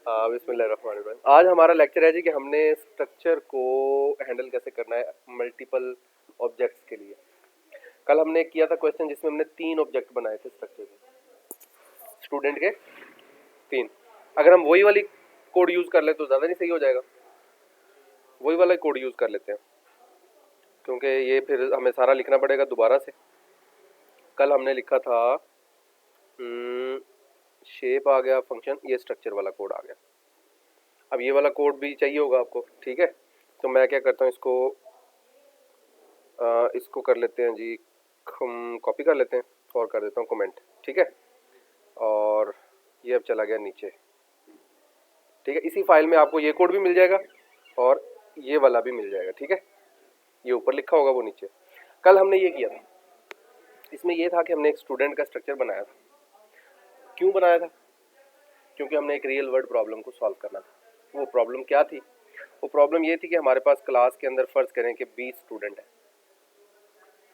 हाँ, बिस्मिल्लाहिर्रहमानिर्रहीम। आज हमारा लेक्चर है जी कि हमने स्ट्रक्चर को हैंडल कैसे करना है मल्टीपल ऑब्जेक्ट्स के लिए। कल हमने किया था क्वेश्चन जिसमें हमने 3 ऑब्जेक्ट बनाए थे स्ट्रक्चर के, स्टूडेंट के 3। अगर हम वही वाली कोड यूज़ कर ले तो ज़्यादा नहीं सही हो जाएगा, वही वाला कोड यूज़ कर लेते हैं क्योंकि ये फिर हमें सारा लिखना पड़ेगा दोबारा से। कल हमने लिखा था शेप आ गया फंक्शन, ये स्ट्रक्चर वाला कोड आ गया। अब ये वाला कोड भी चाहिए होगा आपको, ठीक है। तो मैं क्या करता हूँ, इसको कर लेते हैं जी, हम कॉपी कर लेते हैं और कर देता हूँ कमेंट, ठीक है। और ये अब चला गया नीचे, ठीक है। इसी फाइल में आपको ये कोड भी मिल जाएगा और ये वाला भी मिल जाएगा, ठीक है। ये ऊपर लिखा होगा, वो नीचे। कल हमने ये किया था, इसमें ये था कि हमने एक स्टूडेंट का स्ट्रक्चर बनाया था। क्यों बनाया था? क्योंकि हमने एक रियल वर्ल्ड प्रॉब्लम को सॉल्व करना था। वो प्रॉब्लम क्या थी? वो प्रॉब्लम ये थी कि हमारे पास क्लास के अंदर फ़र्ज़ करें कि 20 स्टूडेंट हैं,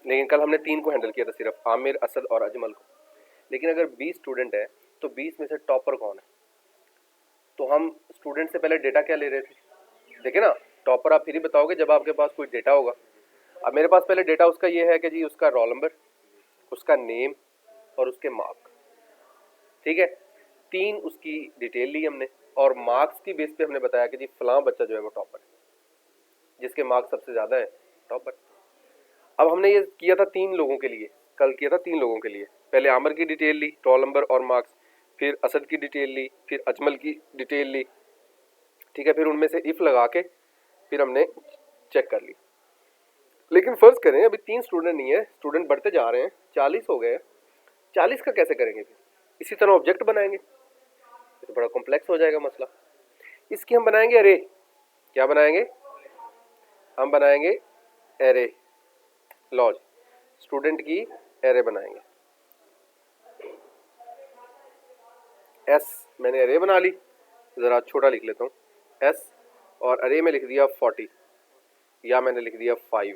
लेकिन कल हमने 3 को हैंडल किया था, सिर्फ आमिर, असद और अजमल को। लेकिन अगर 20 स्टूडेंट है तो 20 में से टॉपर कौन है? तो हम स्टूडेंट से पहले डेटा क्या ले रहे थे? देखिए ना, टॉपर आप फिर ही बताओगे जब आपके पास कोई डेटा होगा। अब मेरे पास पहले डेटा उसका ये है कि जी उसका रोल नंबर, उसका नेम और उसके मार्क, ठीक है। 3 उसकी डिटेल ली हमने और मार्क्स की बेस पे हमने बताया कि जी फलां बच्चा जो है वो टॉपर है, जिसके मार्क्स सबसे ज़्यादा है टॉपर। अब हमने ये किया था 3 लोगों के लिए, कल किया था 3 लोगों के लिए। पहले आमिर की डिटेल ली, रोल नंबर और मार्क्स, फिर असद की डिटेल ली, फिर अजमल की डिटेल ली, ठीक है। फिर उनमें से इफ़ लगा के फिर हमने चेक कर ली। लेकिन फ़र्ज़ करें अभी 3 स्टूडेंट नहीं है, स्टूडेंट बढ़ते जा रहे हैं, 40 हो गए। 40 का कैसे करेंगे? फिर इसी तरह ऑब्जेक्ट बनाएंगे, तो बड़ा कॉम्प्लेक्स हो जाएगा मसला। इसकी हम बनाएंगे अरे। क्या बनाएंगे? हम बनाएंगे एरे लॉज, स्टूडेंट की एरे बनाएंगे। एस मैंने एरे बना ली, ज़रा छोटा लिख लेता हूँ एस, और अरे में लिख दिया 40 या मैंने लिख दिया 5,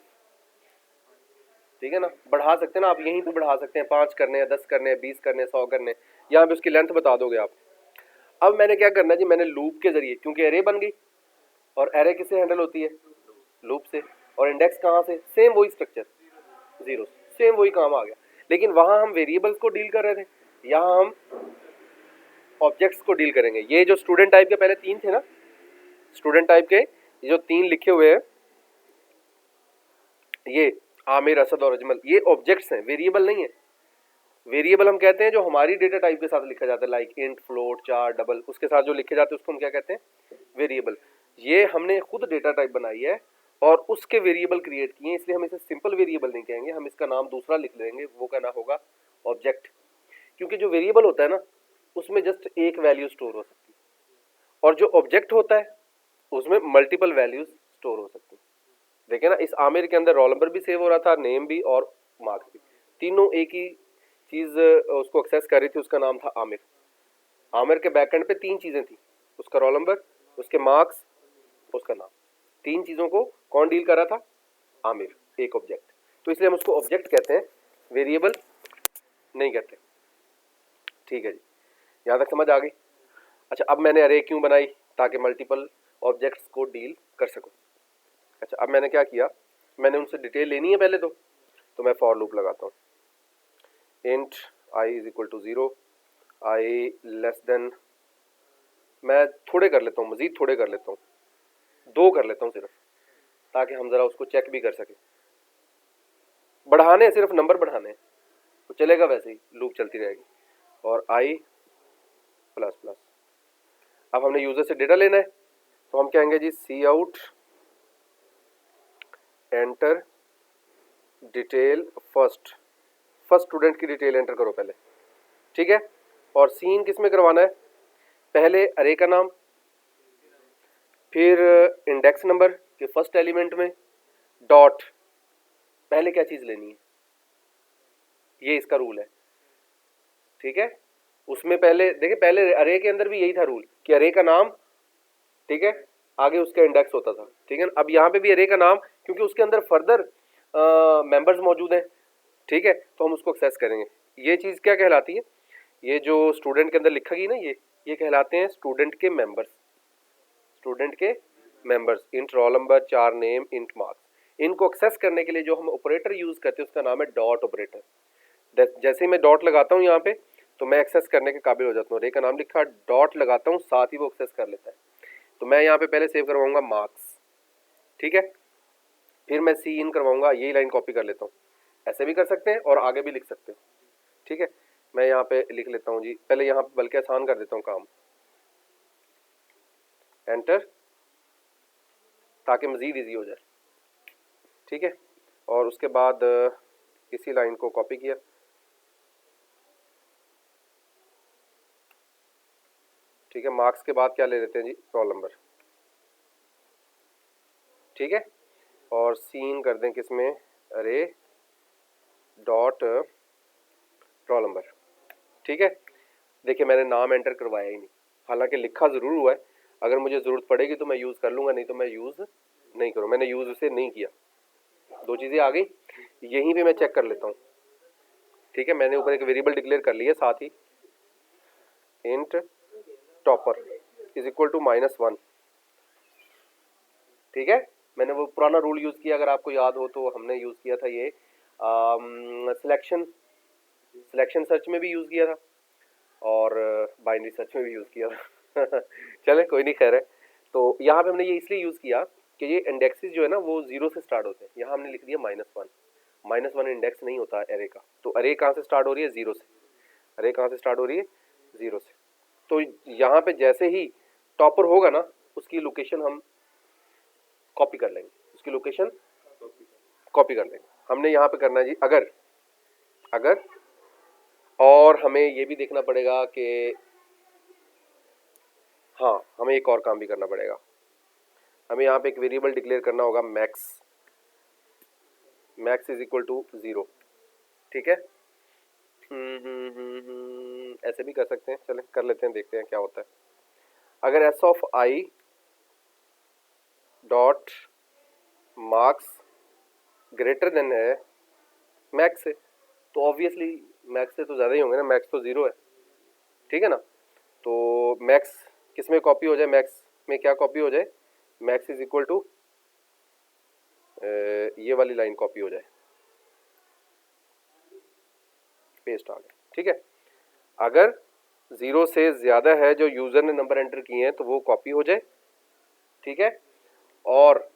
ठीक है ना। बढ़ा सकते हैं ना आप, यहीं पे बढ़ा सकते हैं, 5 करने हैं, 10 करने हैं, 20 करने हैं, 100 करने हैं, यहाँ पे उसकी लेंथ बता दोगे आप। अब मैंने क्या करना है जी, मैंने लूप के जरिए, क्योंकि एरे बन गई और एरे किससे हैंडल होती है? लूप से। और इंडेक्स कहाँ से? सेम वही स्ट्रक्चर, 0, सेम वही काम आ गया। लेकिन वहाँ हम वेरिएबल्स को डील कर रहे थे, यहाँ हम ऑब्जेक्ट्स को डील करेंगे। ये जो स्टूडेंट टाइप के पहले 3 थे ना, स्टूडेंट टाइप के ये जो 3 लिखे हुए हैं, ये आमिर, असद और अजमल, ये ऑब्जेक्ट्स हैं, वेरिएबल नहीं है। वेरिएबल हम कहते हैं जो हमारी डेटा टाइप के साथ लिखा जाता है, लाइक इंट, फ्लोट, चार, डबल, उसके साथ जो लिखे जाते हैं उसको हम क्या कहते हैं? वेरिएबल। ये हमने खुद डेटा टाइप बनाई है और उसके वेरिएबल क्रिएट किए हैं, इसलिए हम इसे सिंपल वेरिएबल नहीं कहेंगे, हम इसका नाम दूसरा लिख लेंगे, वो कहना होगा ऑब्जेक्ट। क्योंकि जो वेरिएबल होता है ना, उसमें जस्ट एक वैल्यू स्टोर हो सकती है, और जो ऑब्जेक्ट होता है उसमें मल्टीपल वैल्यूज स्टोर हो सकती है। देखिए ना, इस आमिर के अंदर रोल नंबर भी सेव हो रहा था, नेम भी और मार्क्स भी, तीनों एक ही चीज़ उसको एक्सेस कर रही थी, उसका नाम था आमिर। आमिर के बैकएंड पे 3 चीज़ें थी, उसका रोल नंबर, उसके मार्क्स, उसका नाम। 3 चीज़ों को कौन डील कर रहा था? आमिर, एक ऑब्जेक्ट। तो इसलिए हम उसको ऑब्जेक्ट कहते हैं, वेरिएबल नहीं कहते, ठीक है जी। यहाँ तक समझ आ गई? अच्छा, अब मैंने अरे क्यों बनाई? ताकि मल्टीपल ऑब्जेक्ट्स को डील कर सकूँ। अच्छा, अब मैंने क्या किया, मैंने उनसे डिटेल लेनी है पहले तो मैं फॉर लूप लगाता हूँ। Int I is equal to 0, I less than, मैं थोड़े कर लेता हूँ, मज़ीद थोड़े कर लेता हूँ, 2 कर लेता हूँ सिर्फ, ताकि हम ज़रा उसको चेक भी कर सकें। बढ़ाने सिर्फ नंबर बढ़ाने, तो चलेगा, वैसे ही लूप चलती रहेगी। और आई प्लस प्लस। अब हमने यूज़र से डेटा लेना है, तो हम कहेंगे जी cout enter detail first, first student की डिटेल एंटर करो पहले, ठीक है। और सीन किस में करवाना है? पहले अरे का नाम, फिर इंडेक्स नंबर के फर्स्ट एलिमेंट में डॉट, पहले क्या चीज़ लेनी है, ये इसका रूल है, ठीक है। उसमें पहले देखिए, पहले अरे के अंदर भी यही था रूल कि अरे का नाम, ठीक है, आगे उसका इंडेक्स होता था, ठीक है। अब यहाँ पे भी अरे का नाम, क्योंकि उसके अंदर फर्दर मेंबर्स मौजूद हैं, ठीक है, तो हम उसको एक्सेस करेंगे। ये चीज़ क्या कहलाती है? ये जो स्टूडेंट के अंदर लिखा गई ना, ये ये कहलाते हैं स्टूडेंट के मेंबर्स। स्टूडेंट के मेंबर्स, इंट रोल नंबर, चार नेम, इंट मार्क्स। इनको एक्सेस करने के लिए जो हम ऑपरेटर यूज करते हैं उसका नाम है डॉट ऑपरेटर। जैसे ही मैं डॉट लगाता हूँ यहाँ पे तो मैं एक्सेस करने के काबिल हो जाता हूँ। रे का नाम लिखा, डॉट लगाता हूँ, साथ ही वो एक्सेस कर लेता है। तो मैं यहाँ पे पहले सेव करवाऊंगा मार्क्स, ठीक है, फिर मैं सी इन करवाऊंगा, यही लाइन कॉपी कर लेता हूँ। ऐसे भी कर सकते हैं और आगे भी लिख सकते हैं, ठीक है। मैं यहाँ पे लिख लेता हूँ जी, पहले यहाँ पे बल्कि आसान कर देता हूँ काम, एंटर, ताकि मजीद इजी हो जाए, ठीक है। और उसके बाद इसी लाइन को कॉपी किया, ठीक है। मार्क्स के बाद क्या ले लेते हैं जी, रोल नंबर, ठीक है। और सीन कर दें किसमें, अरे डॉट रोल नंबर, ठीक है। देखिए मैंने नाम एंटर करवाया ही नहीं, हालांकि लिखा ज़रूर हुआ है। अगर मुझे ज़रूरत पड़ेगी तो मैं यूज़ कर लूँगा, नहीं तो मैं यूज़ नहीं करूँ। मैंने यूज़ उसे नहीं किया। दो चीज़ें आ गई, यहीं पे मैं चेक कर लेता हूँ, ठीक है। मैंने ऊपर एक वेरिएबल डिक्लेयर कर लिया, साथ ही int topper is equal to -1, ठीक है। मैंने वो पुराना रूल यूज़ किया, अगर आपको याद हो तो हमने यूज़ किया था ये सिलेक्शन सर्च में भी यूज़ किया था और बाइनरी सर्च में भी यूज़ किया था चले कोई नहीं, खैर है। तो यहाँ पे हमने ये इसलिए यूज़ किया कि ये इंडेक्सेस जो है ना वो 0 से स्टार्ट होते हैं। यहाँ हमने लिख दिया -1, -1 इंडेक्स नहीं होता एरे का। तो अरे कहाँ से स्टार्ट हो रही है, 0 से। अरे कहाँ से स्टार्ट हो रही है, 0 से। तो यहाँ पे जैसे ही टॉपर होगा ना, उसकी लोकेशन हम कॉपी कर लेंगे, उसकी लोकेशन कॉपी कर लेंगे। हमने यहाँ पे करना है जी अगर, अगर, और हमें ये भी देखना पड़ेगा कि हाँ, हमें एक और काम भी करना पड़ेगा। हमें यहाँ पे एक वेरिएबल डिक्लेयर करना होगा max, max is equal to 0, ठीक है। ऐसे भी कर सकते हैं, चलें कर लेते हैं, देखते हैं क्या होता है। अगर S of I dot marks greater than है मैक्स से, तो ऑब्वियसली मैक्स से तो ज़्यादा ही होंगे ना, मैक्स तो 0 है, ठीक है ना। तो मैक्स किस में कॉपी हो जाए, मैक्स में क्या कॉपी हो जाए, मैक्स इज इक्वल टू ये वाली लाइन कॉपी हो जाए, पेस्ट आ गया, ठीक है। अगर 0 से ज़्यादा है जो यूज़र ने नंबर एंटर किए हैं तो वो कॉपी हो जाए, ठीक है। और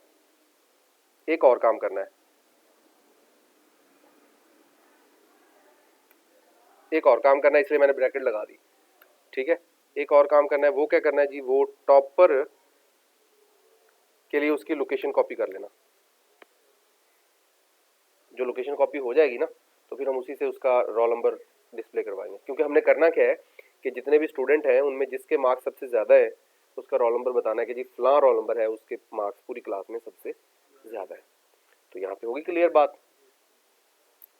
एक और काम करना है, एक और काम करना है, इसलिए मैंने ब्रैकेट लगा दी, ठीक है। एक और काम करना है, वो क्या करना है जी, वो टॉपर के लिए उसकी लोकेशन कॉपी कर लेना। जो लोकेशन कॉपी हो जाएगी ना, तो फिर हम उसी से उसका रोल नंबर डिस्प्ले करवाएंगे। क्योंकि हमने करना क्या है कि जितने भी स्टूडेंट हैं उनमें जिसके मार्क्स सबसे ज़्यादा है उसका रोल नंबर बताना है कि जी फलां रोल नंबर है, उसके मार्क्स पूरी क्लास में सबसे ज़्यादा है। तो यहाँ पे होगी क्लियर बात,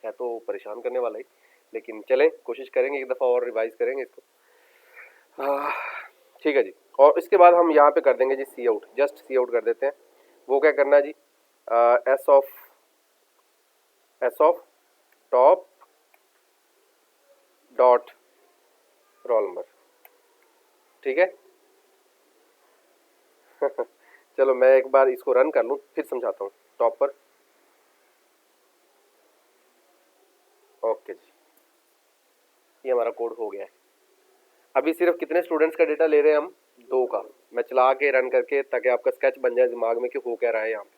है तो परेशान करने वाला ही, लेकिन चलें कोशिश करेंगे, एक दफ़ा और रिवाइज करेंगे इसको। ठीक है जी। और इसके बाद हम यहाँ पे कर देंगे जी cout, just cout कर देते हैं। वो क्या करना है जी, S of top dot roll number, ठीक है चलो मैं एक बार इसको रन कर लूँ फिर समझाता हूँ। टॉप पर, ओके जी, ये हमारा कोड हो गया है। अभी सिर्फ कितने स्टूडेंट्स का डेटा ले रहे हैं हम, 2 का। मैं चला के रन करके ताकि आपका स्केच बन जाए दिमाग में कि हो क्या रहा है यहाँ पे,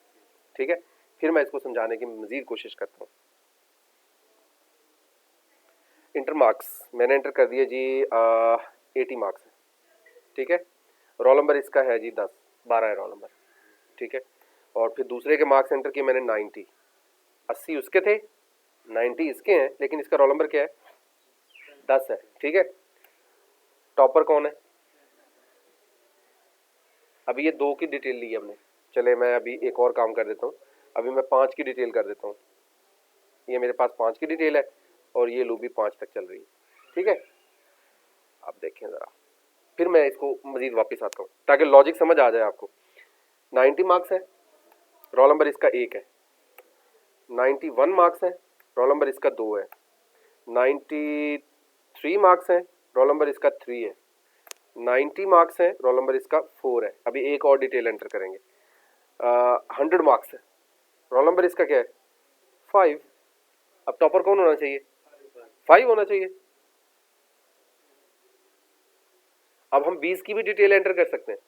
ठीक है। फिर मैं इसको समझाने की मजीद कोशिश करता हूँ। इंटर मार्क्स मैंने एंटर कर दिए जी, 80 मार्क्स है, ठीक है। रोल नंबर इसका है जी 12 है रोल नंबर, ठीक है। और फिर दूसरे के मार्क्स एंटर किए मैंने 90, 80 उसके थे, 90 इसके हैं, लेकिन इसका रोल नंबर क्या है, 10 है, ठीक है। टॉपर कौन है, अभी ये 2 की डिटेल ली है हमने। चले मैं अभी एक और काम कर देता हूँ, अभी मैं 5 की डिटेल कर देता हूँ। ये मेरे पास 5 की डिटेल है और ये लूप भी 5 तक चल रही है, ठीक है। आप देखें ज़रा, फिर मैं इसको मजीद वापस आता हूँ ताकि लॉजिक समझ आ जाए आपको। 90 मार्क्स है, रोल नंबर इसका 1 है। 91 मार्क्स है, रोल नंबर इसका 2 है। 93 मार्क्स है, रोल नंबर इसका 3 है। 90 मार्क्स हैं, रोल नंबर इसका 4 है। अभी एक और डिटेल एंटर करेंगे। 100 मार्क्स है, रोल नंबर इसका क्या है 5। अब टॉपर कौन होना चाहिए 5 होना चाहिए। अब हम 20 की भी डिटेल एंटर कर सकते हैं।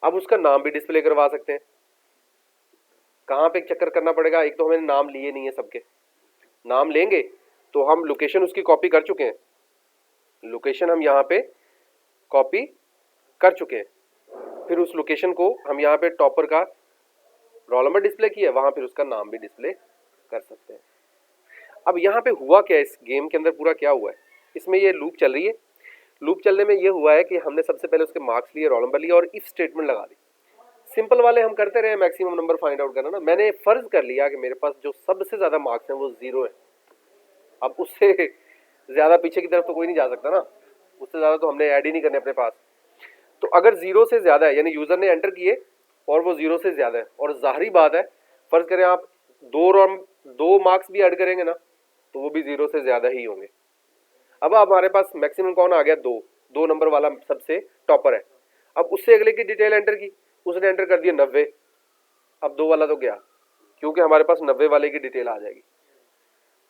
अब उसका नाम भी डिस्प्ले करवा सकते हैं। कहाँ पे चक्कर करना पड़ेगा, एक तो हमें नाम लिए नहीं है सबके, नाम लेंगे तो हम लोकेशन उसकी कॉपी कर चुके हैं, लोकेशन हम यहाँ पे कॉपी कर चुके हैं। फिर उस लोकेशन को हम यहाँ पे टॉपर का रोल नंबर डिस्प्ले किया, वहां फिर उसका नाम भी डिस्प्ले कर सकते हैं। अब यहाँ पे हुआ क्या, इस गेम के अंदर पूरा क्या हुआ है, इसमें ये लूप चल रही है। लूप चलने में ये हुआ है कि हमने सबसे पहले उसके मार्क्स लिए, रोल नंबर लिया और इफ स्टेटमेंट लगा दी। सिंपल वाले हम करते रहे, मैक्सिमम नंबर फाइंड आउट करना ना। मैंने फर्ज कर लिया कि मेरे पास जो सबसे ज्यादा मार्क्स हैं वो 0 है। अब उससे ज्यादा पीछे की तरफ तो कोई नहीं जा सकता ना, उससे ज्यादा तो हमने ऐड ही नहीं करने अपने पास। तो अगर 0 से ज्यादा है, यानी यूजर ने एंटर किए और वो 0 से ज्यादा है, और जाहिर बात है फर्ज करें आप 2 मार्क्स भी ऐड करेंगे ना तो वो भी 0 से ज्यादा ही होंगे। अब हमारे पास मैक्सिमम कौन आ गया 2 नंबर वाला सबसे टॉपर है। अब उससे अगले की डिटेल एंटर की, उसने एंटर कर दिया 90। अब 2 वाला तो गया, क्योंकि हमारे पास 90 वाले की डिटेल आ जाएगी।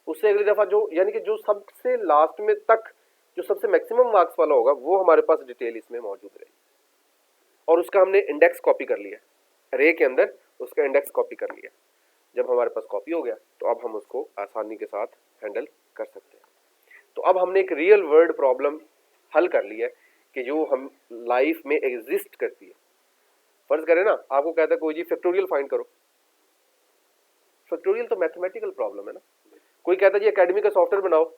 उससे अगली दफा जो, यानी कि जो सबसे लास्ट में तक जो सबसे मैक्सिमम मार्क्स वाला होगा वो हमारे पास डिटेल इसमें मौजूद रहेगी। और उसका हमने इंडेक्स कॉपी कर लिया, अरे के अंदर उसका इंडेक्स कॉपी कर लिया। जब हमारे पास कॉपी हो गया तो अब हम उसको आसानी के साथ हैंडल कर सकते हैं। तो अब हमने एक रियल वर्ल्ड प्रॉब्लम हल कर ली है कि जो हम लाइफ में एग्जिस्ट करती है। फर्ज करें ना आपको कहता है कोई जी फैक्टोरियल फाइंड करो, फैक्टोरियल तो मैथमेटिकल प्रॉब्लम है ना। कोई कहता जी एकेडमी का सॉफ्टवेयर बनाओ,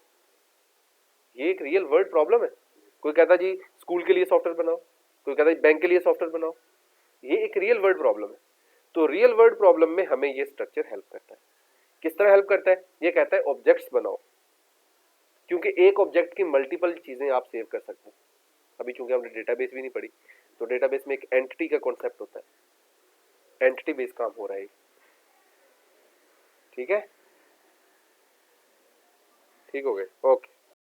ये एक रियल वर्ल्ड प्रॉब्लम है। कोई कहता जी स्कूल के लिए सॉफ्टवेयर बनाओ, कोई कहता जी बैंक के लिए सॉफ्टवेयर बनाओ, ये एक रियल वर्ल्ड प्रॉब्लम है। तो रियल वर्ल्ड प्रॉब्लम में हमें ये स्ट्रक्चर हेल्प करता है। किस तरह हेल्प करता है, ये कहता है ऑब्जेक्ट्स बनाओ, क्योंकि एक ऑब्जेक्ट की मल्टीपल चीजें आप सेव कर सकते हैं। अभी चूंकि हमने डेटाबेस भी नहीं पढ़ी, तो डेटाबेस में एक एंटिटी का कॉन्सेप्ट होता है, एंटिटी बेस काम हो रहा है, ठीक है, ठीक हो गए, ओके।